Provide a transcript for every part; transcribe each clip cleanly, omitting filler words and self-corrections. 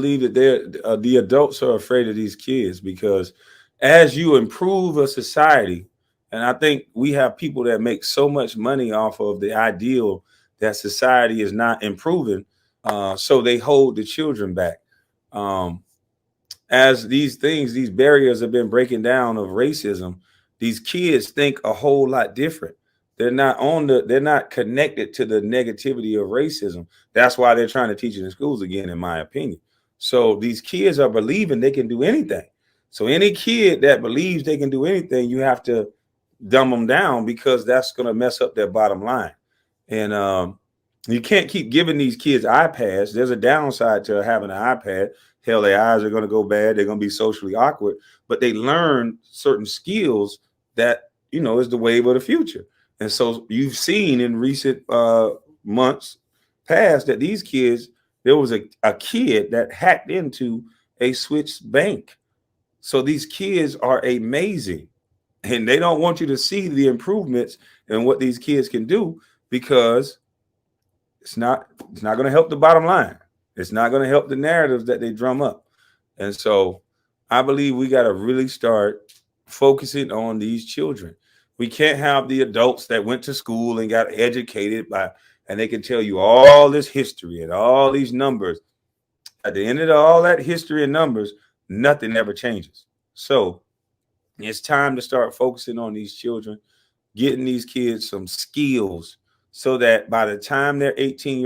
believe that the adults are afraid of these kids because as you improve a society, and I think we have people that make so much money off of the ideal that society is not improving, so they hold the children back. Um, as these things, these barriers have been breaking down of racism, these kids think a whole lot different. They're not connected to the negativity of racism. That's why they're trying to teach it in schools again, in my opinion. So these kids are believing they can do anything. So any kid that believes they can do anything, you have to dumb them down because that's going to mess up their bottom line. And you can't keep giving these kids iPads. There's a downside to having an iPad. Hell, their eyes are going to go bad. They're going to be socially awkward, but they learn certain skills that, is the wave of the future. And so you've seen in recent months past that these kids, there was a kid that hacked into a Swiss bank. So these kids are amazing, and they don't want you to see the improvements and what these kids can do because it's not going to help the bottom line. It's not going to help the narratives that they drum up. And so I believe we got to really start focusing on these children. We can't have the adults that went to school and got educated and they can tell you all this history and all these numbers. At the end of all that history and numbers, nothing ever changes. So it's time to start focusing on these children, getting these kids some skills so that by the time they're 18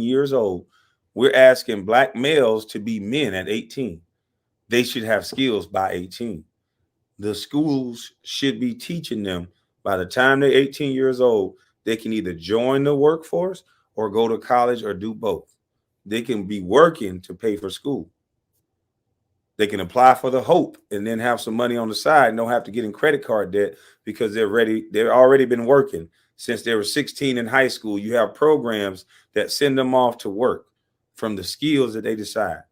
years old, we're asking black males to be men at 18. They should have skills by 18. The schools should be teaching them by the time they're 18 years old, they can either join the workforce or go to college or do both. They can be working to pay for school. They can apply for the HOPE and then have some money on the side and don't have to get in credit card debt because they've already been working since they were 16 in high school. You have programs that send them off to work from the skills that they decide.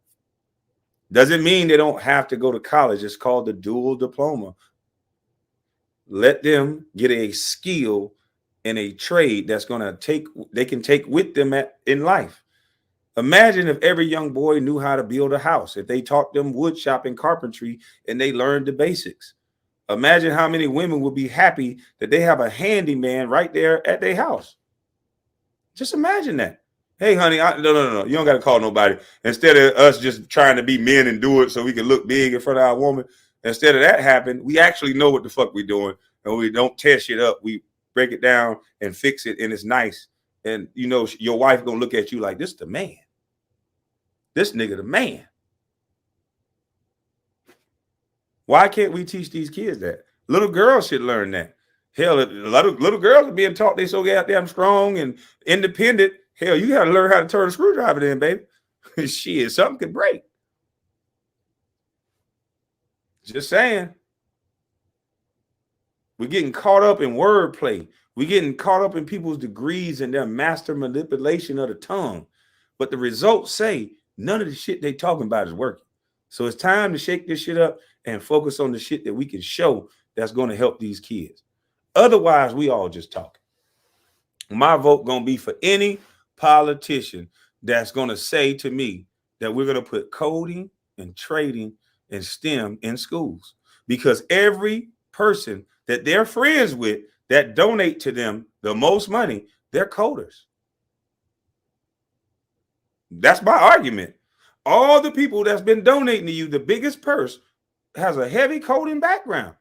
Doesn't mean they don't have to go to college. It's called the dual diploma. Let them get a skill in a trade that's they can take with them in life. Imagine if every young boy knew how to build a house, if they taught them wood shop and carpentry and they learned the basics. Imagine how many women would be happy that they have a handyman right there at their house. Just imagine that. Hey, honey, no. You don't got to call nobody. Instead of us just trying to be men and do it so we can look big in front of our woman, instead of that happen, we actually know what the fuck we're doing and we don't tear shit up. We break it down and fix it and it's nice. And, your wife going to look at you like, this the man. This nigga the man. Why can't we teach these kids that? Little girls should learn that. Hell, a lot of little girls are being taught they so goddamn strong and independent. Hell, you got to learn how to turn a screwdriver in, baby. Shit, something could break. Just saying. We're getting caught up in wordplay. We're getting caught up in people's degrees and their master manipulation of the tongue. But the results say none of the shit they talking about is working. So it's time to shake this shit up and focus on the shit that we can show that's going to help these kids. Otherwise, we all just talking. My vote going to be for any politician that's going to say to me that we're going to put coding and trading and STEM in schools. Because every person that they're friends with that donate to them the most money, they're coders. That's my argument. All the people that's been donating to you, the biggest purse, has a heavy coding background.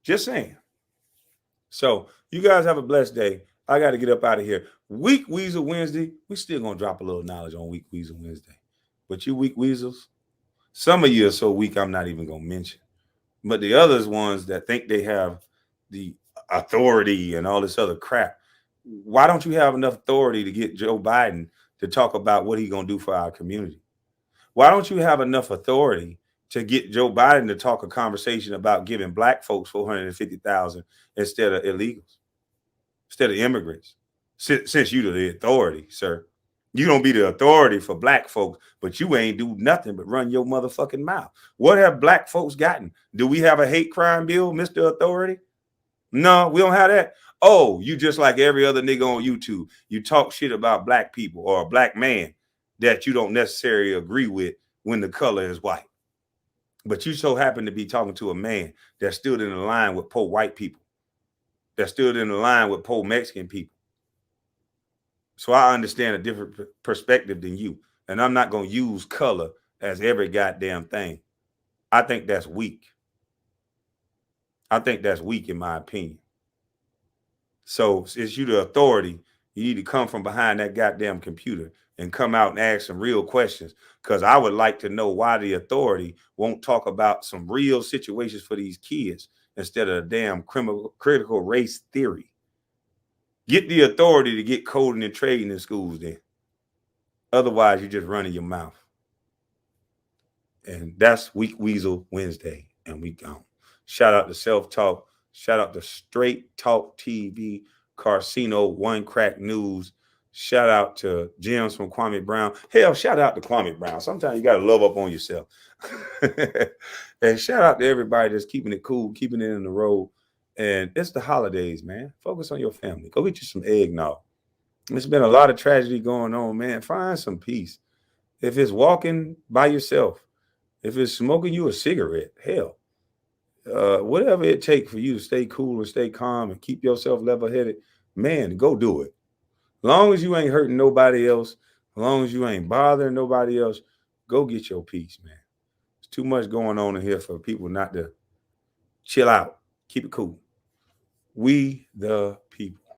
Just saying. So you guys have a blessed day. I got to get up out of here. Weak Weasel Wednesday. We still going to drop a little knowledge on Weak Weasel Wednesday. But you weak weasels, some of you are so weak I'm not even going to mention. But the others ones that think they have the authority and all this other crap, why don't you have enough authority to get Joe Biden to talk about what he's going to do for our community? Why don't you have enough authority to get Joe Biden to talk a conversation about giving black folks $450,000 instead of illegals, instead of immigrants? Since you're the authority, sir. You don't be the authority for black folks, but you ain't do nothing but run your motherfucking mouth. What have black folks gotten? Do we have a hate crime bill, Mr. Authority? No, we don't have that. Oh, you just like every other nigga on YouTube. You talk shit about black people or a black man that you don't necessarily agree with when the color is white. But you so happen to be talking to a man that stood in the line with poor white people, that stood in the line with poor Mexican people. So I understand a different perspective than you. And I'm not going to use color as every goddamn thing. I think that's weak. I think that's weak in my opinion. So since you the authority, you need to come from behind that goddamn computer and come out and ask some real questions. Because I would like to know why the authority won't talk about some real situations for these kids instead of a damn critical race theory. Get the authority to get coding and trading in schools then. Otherwise, you're just running your mouth. And that's Weak Weasel Wednesday. And we gone. Shout out to Self Talk. Shout out to Straight Talk TV, Carcino, One Crack News. Shout out to Gems from Kwame Brown. Hell, shout out to Kwame Brown. Sometimes you got to love up on yourself. And shout out to everybody that's keeping it cool, keeping it in the road. And it's the holidays, man. Focus on your family. Go get you some eggnog. There's been a lot of tragedy going on, man. Find some peace. If it's walking by yourself, if it's smoking you a cigarette, hell, whatever it takes for you to stay cool and stay calm and keep yourself level-headed, man, go do it. As long as you ain't hurting nobody else, as long as you ain't bothering nobody else, go get your peace, man. There's too much going on in here for people not to chill out. Keep it cool. We the people.